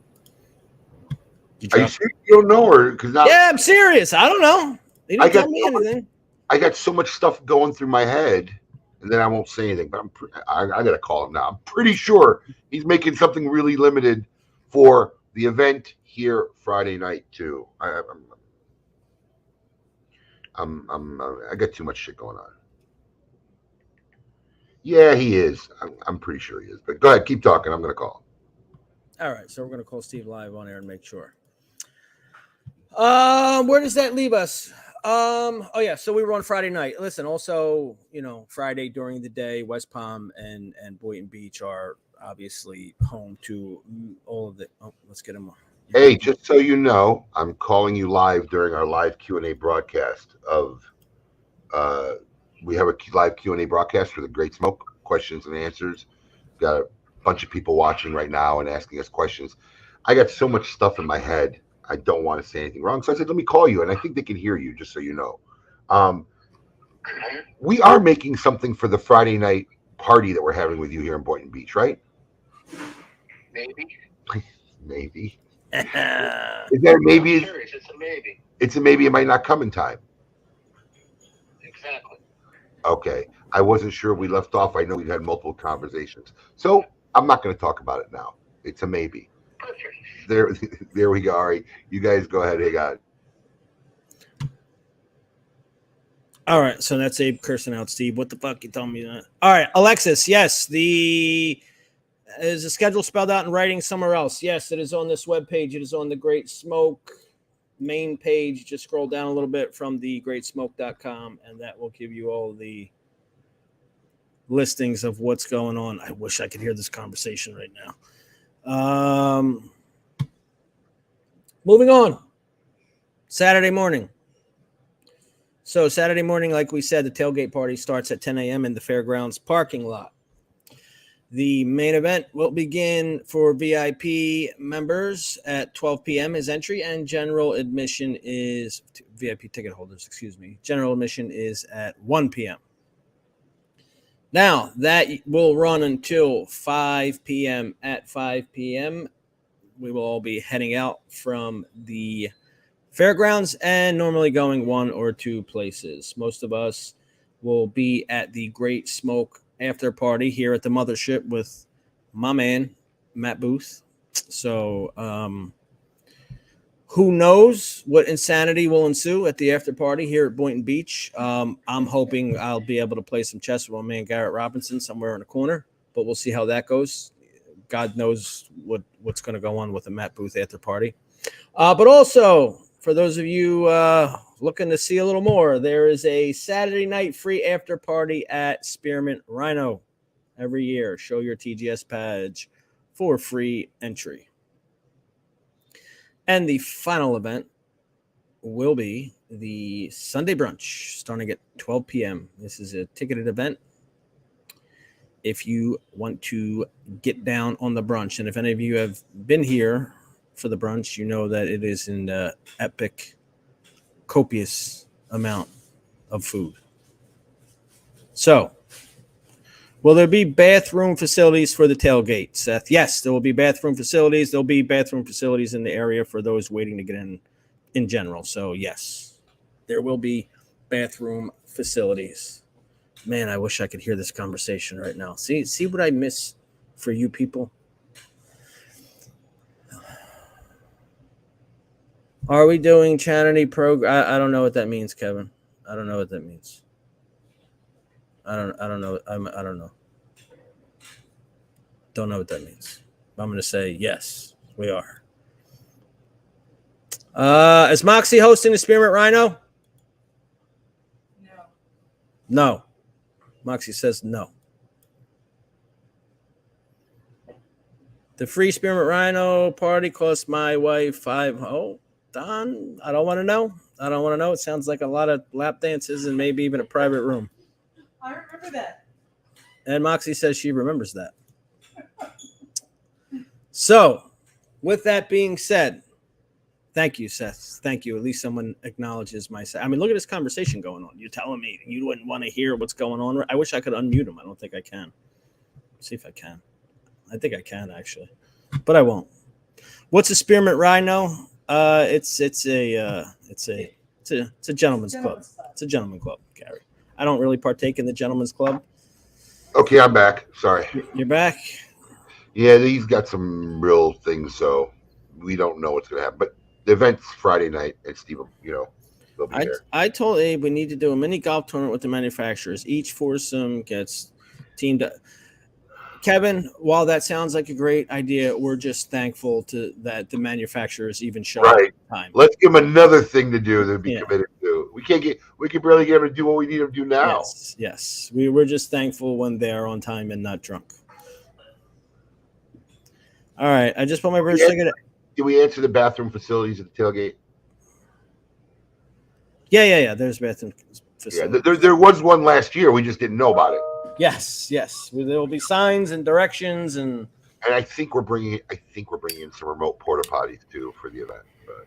Are you serious? You don't know, or because now? Yeah, I'm serious. I don't know. He didn't tell me anything. I got so much stuff going through my head, and then I won't say anything. But I got to call him now. I'm pretty sure he's making something really limited for the event here Friday night too. I got too much shit going on. Yeah, he is. I'm pretty sure he is. But go ahead, keep talking. I'm going to call him. All right, so we're going to call Steve live on air and make sure. Where does that leave us? Oh yeah, so we were on Friday night. Listen, also, Friday during the day, West Palm and Boynton Beach are obviously home to all of the. Oh, let's get him on. Hey, just so you know, I'm calling you live during our live Q&A broadcast of. We have a live Q&A broadcast for the Great Smoke, questions and answers. Got a bunch of people watching right now and asking us questions. I got so much stuff in my head. I don't want to say anything wrong. So I said, let me call you. And I think they can hear you, just so you know. We are making something for the Friday night party that we're having with you here in Boynton Beach, right? Maybe. Maybe. Is that maybe? It's a maybe. It's a maybe. It might not come in time. Exactly. Okay. I wasn't sure we left off. I know we've had multiple conversations. So I'm not going to talk about it now. It's a maybe. Perfect. There we go. All right. You guys go ahead. Hang on. All right. So that's Abe cursing out Steve. What the fuck you telling me that? All right. Alexis. Yes. Is the schedule spelled out in writing somewhere else? Yes, it is on this webpage. It is on the Great Smoke main page. Just scroll down a little bit from the greatsmoke.com, and that will give you all the listings of what's going on. I wish I could hear this conversation right now. Moving on. Saturday morning. So Saturday morning, like we said, the tailgate party starts at 10 a.m. in the fairgrounds parking lot. The main event will begin for VIP members at 12 p.m. is entry, and general admission is VIP ticket holders, General admission is at 1 p.m. Now, that will run until 5 p.m. At 5 p.m., we will all be heading out from the fairgrounds and normally going one or two places. Most of us will be at the Great Smoke after party here at the mothership with my man Matt Booth. So who knows what insanity will ensue at the after party here at Boynton Beach. I'm hoping I'll be able to play some chess with my man Garrett Robinson somewhere in the corner, but we'll see how that goes. God knows what's going to go on with the Matt Booth after party. But also, for those of you looking to see a little more, there is a Saturday night free after party at Spearmint Rhino every year. Show your TGS badge for free entry. And the final event will be the Sunday brunch starting at 12 p.m. This is a ticketed event. If you want to get down on the brunch, and if any of you have been here for the brunch, you know that it is an epic, copious amount of food. So, will there be bathroom facilities for the tailgate, Seth? Yes, there will be bathroom facilities. There'll be bathroom facilities in the area for those waiting to get in general. So, yes, there will be bathroom facilities. Man, I wish I could hear this conversation right now. See what I miss for you people? Are we doing charity program? I don't know what that means, Kevin. I don't know what that means. I don't know. I don't know. Don't know what that means. I'm going to say yes, we are. Is Moxie hosting the Spearmint Rhino? No. Moxie says no. The free Spearmint Rhino party cost my wife $5. Oh, Don, I don't want to know. It sounds like a lot of lap dances and maybe even a private room. I remember that. And Moxie says she remembers that. So, with that being said, thank you, Seth. Thank you. At least someone acknowledges my. I mean, look at this conversation going on. You're telling me you wouldn't want to hear what's going on. I wish I could unmute him. I don't think I can. Let's see if I can. I think I can actually, but I won't. What's a Spearmint Rhino? It's a gentleman's club. It's a gentleman's club, Gary. I don't really partake in the gentleman's club. Okay, I'm back. Sorry. You're back. Yeah, he's got some real things, so we don't know what's going to happen. But the event's Friday night, and Steve, they'll be there. I told Abe we need to do a mini golf tournament with the manufacturers. Each foursome gets teamed up. Kevin, while that sounds like a great idea, we're just thankful that the manufacturers even show up at time. Let's give them another thing to do that be committed to. We can barely get them to do what we need them to do now. Yes. We're just thankful when they're on time and not drunk. All right, I just put my first ticket. Did we answer the bathroom facilities at the tailgate? Yeah. There's bathroom facilities. Yeah, there was one last year. We just didn't know about it. Yes. There will be signs and directions, and I think we're bringing in some remote porta potties too for the event. But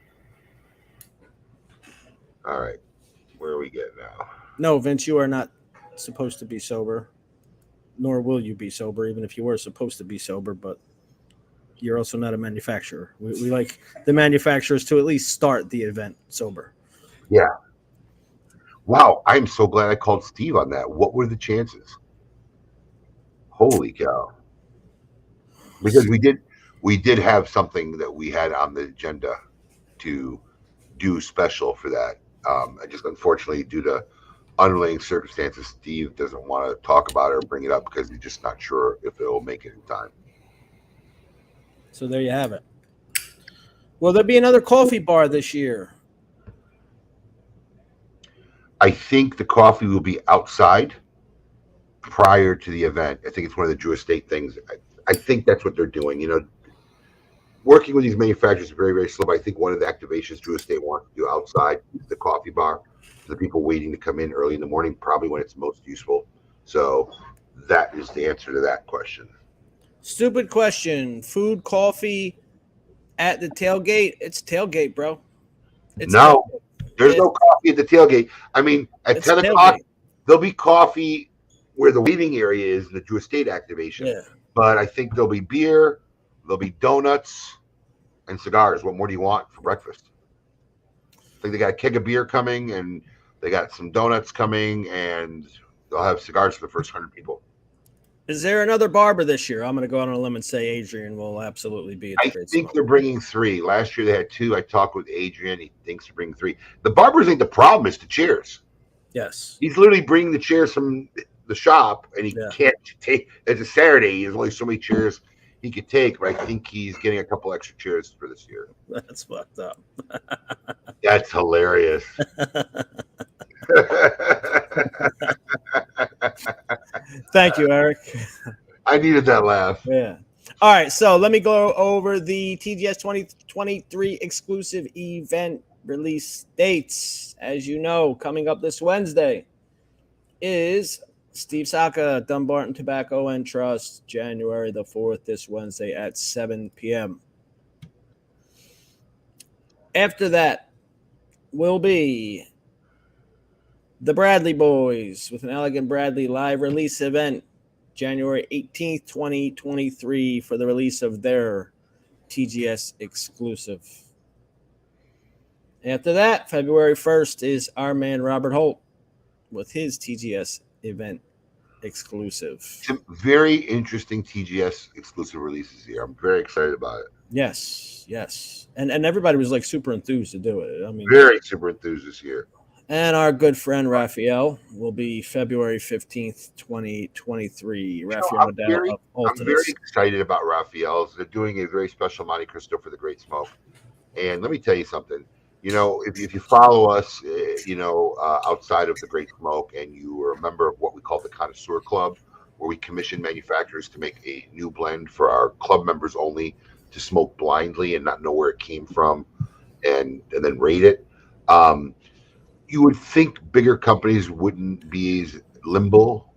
all right, where are we getting now? No, Vince, you are not supposed to be sober, nor will you be sober, even if you were supposed to be sober. But you're also not a manufacturer. We like the manufacturers to at least start the event sober. Yeah. Wow, I'm so glad I called Steve on that. What were the chances? Holy cow. Because we did have something that we had on the agenda to do special for that. I just unfortunately, due to unrelated circumstances, Steve doesn't want to talk about it or bring it up because he's just not sure if it will make it in time. So there you have it. Will there be another coffee bar this year? I think the coffee will be outside prior to the event. I think it's one of the Drew Estate things. I think that's what they're doing. Working with these manufacturers is very, very slow. But I think one of the activations Drew Estate wants to do outside the coffee bar for the people waiting to come in early in the morning, probably when it's most useful. So that is the answer to that question. Stupid question. Food, coffee at the tailgate? It's tailgate, bro. There's no coffee at the tailgate. I mean, at 10 o'clock, there'll be coffee where the waiting area is in the Drew Estate activation. Yeah. But I think there'll be beer, there'll be donuts, and cigars. What more do you want for breakfast? I think they got a keg of beer coming, and They got some donuts coming, and they'll have cigars for the first 100 people. Is there another barber this year? I'm going to go out on a limb and say Adrian will absolutely be at the I Great think Smoke. they're bringing 3. Last year they had 2. I talked with Adrian. He thinks they're bringing 3. The barbers think the problem is the chairs. Yes. He's literally bringing the chairs from the shop, and he Yeah. can't take. It's a Saturday. There's only so many chairs he could take, but I think he's getting a couple extra chairs for this year. That's fucked up. That's hilarious. Thank you, Eric. I needed that laugh. Yeah. All right, so let me go over the TGS 2023 exclusive event release dates. As you know, coming up this Wednesday is Steve Saka, Dumbarton Tobacco and Trust, January the 4th, this Wednesday at 7 p.m. After that will be the Bradley Boys with an Elegant Bradley live release event, January 18th, 2023, for the release of their TGS exclusive. After that, February 1st is our man Robert Holt with his TGS event exclusive. Some very interesting TGS exclusive releases here. I'm very excited about it. Yes, yes. And everybody was like super enthused to do it. I mean, Very super enthused this year. and our good friend Raphael will be February 15th, 2023. Raphael I'm very Nadal of I'm very Ultimus. excited about Raphael's. They're doing a very special Monte Cristo for the Great Smoke. And let me tell you something. You know, if you follow us, outside of the Great Smoke, and you are a member of what we call the Connoisseur Club, where we commission manufacturers to make a new blend for our club members only to smoke blindly and not know where it came from, and then rate it. You would think bigger companies wouldn't be as limbo,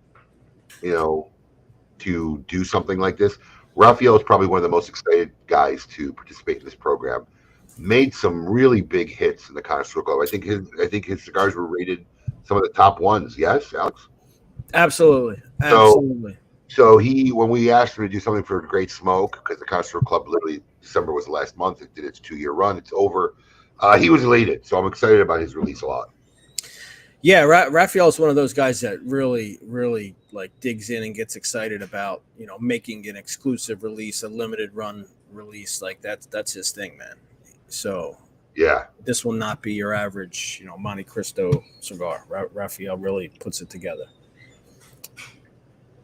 to do something like this. Raphael is probably one of the most excited guys to participate in this program. Made some really big hits in the Connoisseur Club. I think his cigars were rated some of the top ones. Yes, Alex. Absolutely. Absolutely. So when we asked him to do something for Great Smoke, because the Connoisseur Club literally December was the last month, it did its 2-year run. It's over. He was elated, so I'm excited about his release a lot. Yeah, Raphael is one of those guys that really, really like digs in and gets excited about, making an exclusive release, a limited run release. Like that's his thing, man. So Yeah, this will not be your average, Monte Cristo cigar. Raphael really puts it together.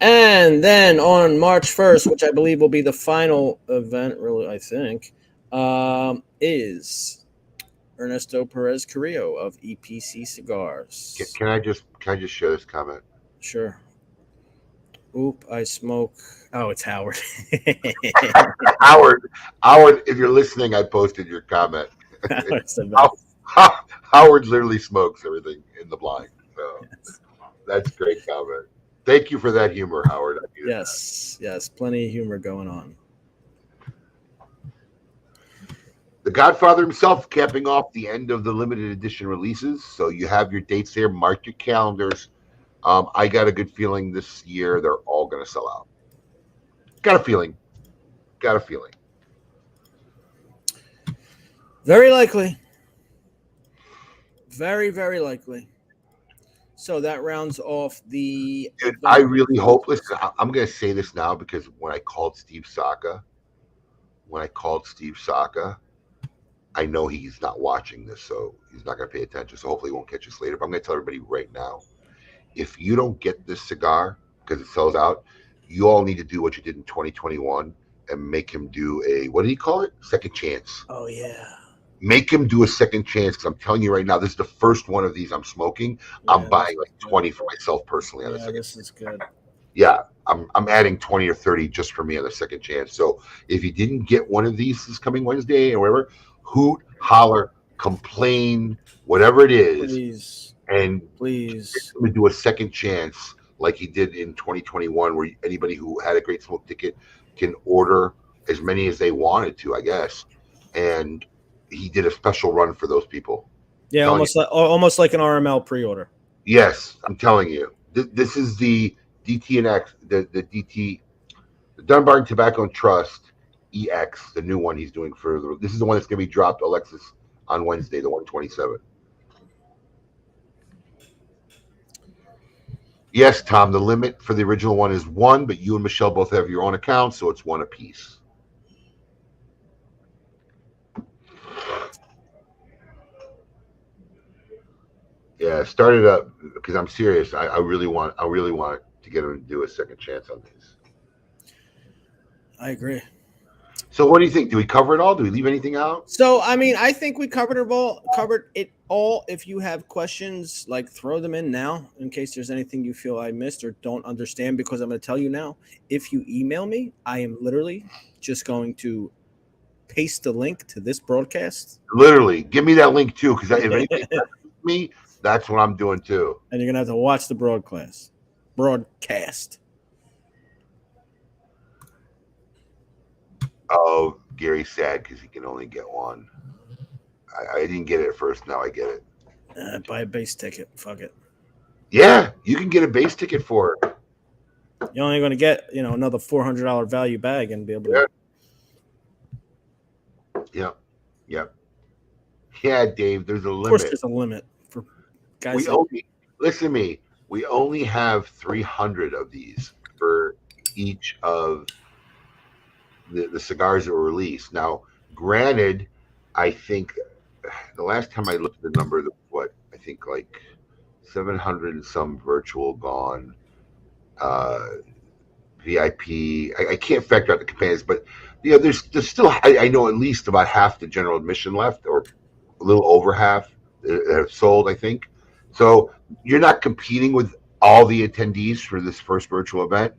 And then on March 1st, which I believe will be the final event, really, I think, is Ernesto Perez Carrillo of EPC Cigars. can I just share this comment? Sure. Oop, I smoke. Oh, it's Howard. Howard, if you're listening, I posted your comment. Howard's the best. Howard literally smokes everything in the blind. So that's a great comment. Thank you for that humor, Howard. I needed Yes, plenty of humor going on. The Godfather himself capping off the end of the limited edition releases. So you have your dates there. Mark your calendars. I got a good feeling this year they're all going to sell out. Got a feeling. Very likely. Very, very likely. So that rounds off the. Dude, I really hope. Listen, I'm going to say this now because when I called Steve Saka, I know he's not watching this, so he's not going to pay attention. So hopefully he won't catch us later. But I'm going to tell everybody right now, if you don't get this cigar because it sells out, you all need to do what you did in 2021 and make him do a, what did he call it? Second chance. Oh, yeah. Make him do a second chance because I'm telling you right now, this is the first one of these I'm smoking. Yeah, I'm buying like 20 for myself personally on the Yeah, second. this is good. Yeah, I'm adding 20 or 30 just for me on the second chance. So if you didn't get one of these this coming Wednesday or whatever, hoot, holler, complain, whatever it is, Please. to do a second chance like he did in 2021, where anybody who had a Great Smoke ticket can order as many as they wanted to, I guess. And he did a special run for those people. Yeah, almost like an RML pre-order. Yes, I'm telling you. This is the DT and X, the DT, the Dunbarton Tobacco and Trust EX, the new one he's doing for this is the one that's going to be dropped, Alexis, on Wednesday, the 127. Yes, Tom. The limit for the original one is 1, but you and Michelle both have your own account, so it's 1 apiece. Yeah, start it up because I'm serious. I really want to get him to do a second chance on these. I agree. So what do you think? Do we cover it all? Do we leave anything out? So I mean, I think we covered it all. Covered it all. If you have questions, like throw them in now, in case there's anything you feel I missed or don't understand. Because I'm going to tell you now. If you email me, I am literally just going to paste the link to this broadcast, Literally, give me that link too, because if anything me, that's what I'm doing too. and you're gonna have to watch the broadcast. Broadcast. Oh, Gary's sad because he can only get one. I didn't get it at first. Now I get it. Buy a base ticket. Fuck it. Yeah, you can get a base ticket for it. You're only going to get another $400 value bag and be able to. Yeah, Dave. There's a limit. Of course, there's a limit for guys. Listen to me. We only have 300 of these for each of the cigars that were released. Now, granted, I think the last time I looked at the number, I think like 700 and some virtual gone. VIP. I can't factor out the companions, but there's still I know at least about half the general admission left, or a little over half that have sold. I think so. You're not competing with all the attendees for this first virtual event,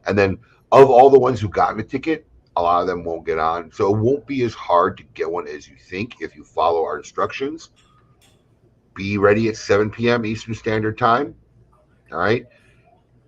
and then of all the ones who got a ticket, a lot of them won't get on. So it won't be as hard to get one as you think if you follow our instructions. Be ready at 7 p.m. Eastern Standard Time. All right.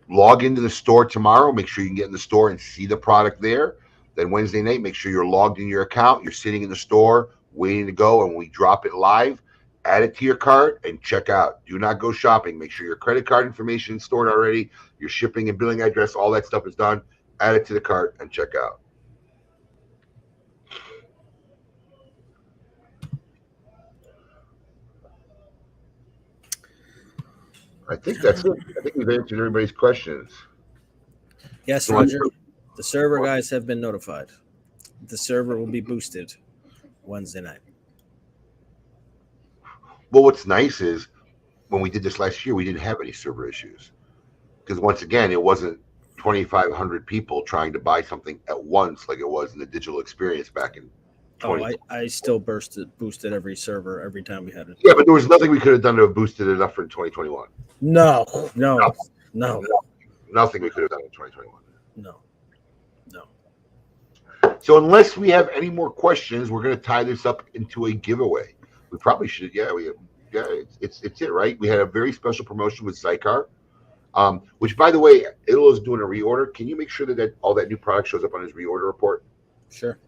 Log into the store tomorrow. Make sure you can get in the store and see the product there. Then Wednesday night, make sure you're logged in your account. You're sitting in the store waiting to go, and when we drop it live, add it to your cart and check out. Do not go shopping. Make sure your credit card information is stored already. Your shipping and billing address, all that stuff is done. Add it to the cart and check out. I think that's it. I think we've answered everybody's questions. Yes, Roger. The server guys have been notified. The server will be boosted Wednesday night. Well, what's nice is when we did this last year, we didn't have any server issues because once again, it wasn't 2,500 people trying to buy something at once like it was in the digital experience back in. I still boosted every server every time we had it. Yeah, but there was nothing we could have done to have boosted it up for 2021. No. Nothing we could have done in 2021. No. So unless we have any more questions, we're going to tie this up into a giveaway. We probably should. It's it, right? We had a very special promotion with Xikar, which, by the way, Ilo's doing a reorder. Can you make sure that all that new product shows up on his reorder report? Sure.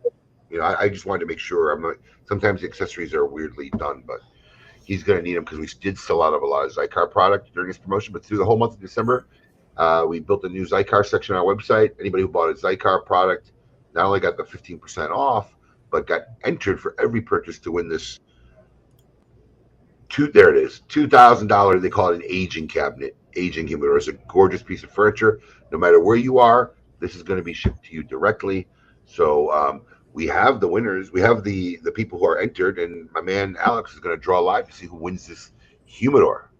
I just wanted to make sure. Sometimes the accessories are weirdly done, but he's going to need them because we did sell out of a lot of Xikar product during this promotion. But through the whole month of December, we built a new Xikar section on our website. Anybody who bought a Xikar product not only got the 15% off, but got entered for every purchase to win this. There it is, $2,000. They call it an aging cabinet, aging humidor. It's a gorgeous piece of furniture. No matter where you are, this is going to be shipped to you directly. So we have the winners. We have the people who are entered, and my man Alex is going to draw live to see who wins this humidor.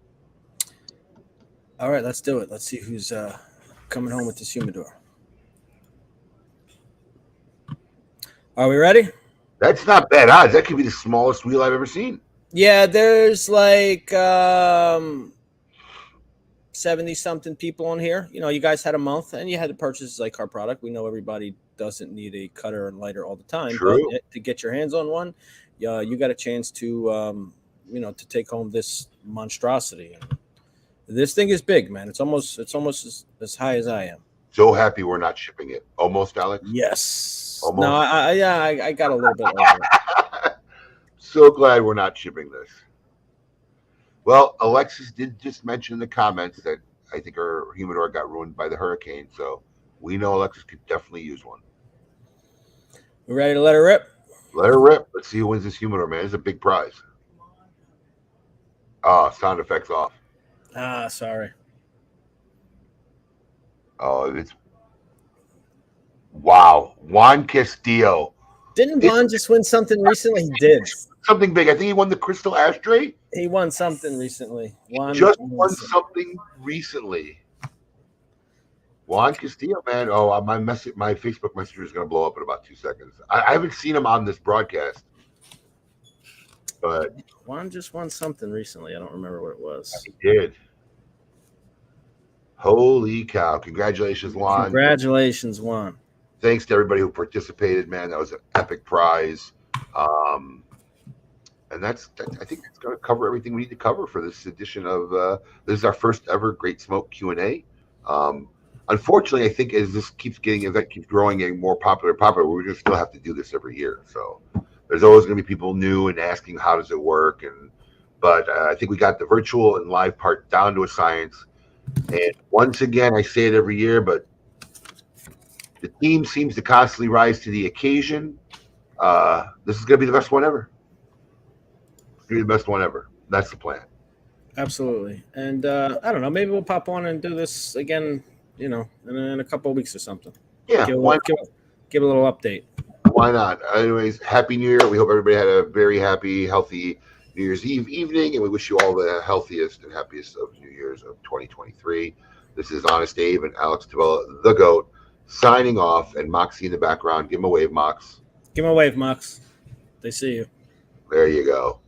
All right, let's do it. Let's see who's coming home with this humidor. Are we ready? That's not bad odds. That could be the smallest wheel I've ever seen. Yeah, there's like 70-something people on here. You guys had a month, and you had to purchase a Xikar product. We know everybody doesn't need a cutter and lighter all the time. True. But to get your hands on one, you got a chance to, to take home this monstrosity. This thing is big, man. It's almost as high as I am. So happy we're not shipping it. Almost, Alex? Yes. Almost. No, I got a little bit over it. So glad we're not shipping this. Well, Alexis did just mention in the comments that I think her humidor got ruined by the hurricane. So we know Alexis could definitely use one. We ready to let her rip? Let her rip. Let's see who wins this humidor, man. It's a big prize. Sound effects off. Sorry. Oh, it's wow. Juan Castillo. Didn't Juan just win something recently? He did. Something big. I think he won the Crystal Ashtray. He won something recently. Juan Just won something recently. Juan Castillo, man. Oh, my Facebook Messenger is going to blow up in about 2 seconds. I haven't seen him on this broadcast, but Juan just won something recently. I don't remember what it was. he did. Holy cow! Congratulations, Juan. Congratulations, Juan. Thanks to everybody who participated, man. That was an epic prize. And I think it's going to cover everything we need to cover for this edition of this is our first ever Great Smoke Q&A. Unfortunately, I think as this keeps growing, getting more popular, we're going to still have to do this every year. So there's always going to be people new and asking how does it work, but I think we got the virtual and live part down to a science. And once again, I say it every year, but the team seems to constantly rise to the occasion. This is going to be the best one ever. It's going to be the best one ever. That's the plan. Absolutely. And I don't know, maybe we'll pop on and do this again, in a couple of weeks or something. Yeah. Give a little update. Why not? Anyways, Happy New Year. We hope everybody had a very happy, healthy New Year's Eve evening, and we wish you all the healthiest and happiest of New Year's of 2023. This is Honest Dave and Alex Tabella, the GOAT, signing off, and Moxie in the background. Give him a wave, Mox. Give him a wave, Mox. They see you. There you go.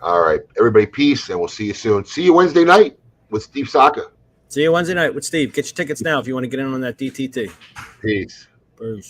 All right, everybody, peace, and we'll see you soon. See you Wednesday night with Steve Saka. See you Wednesday night with Steve. Get your tickets now if you want to get in on that DTT. Peace. Peace.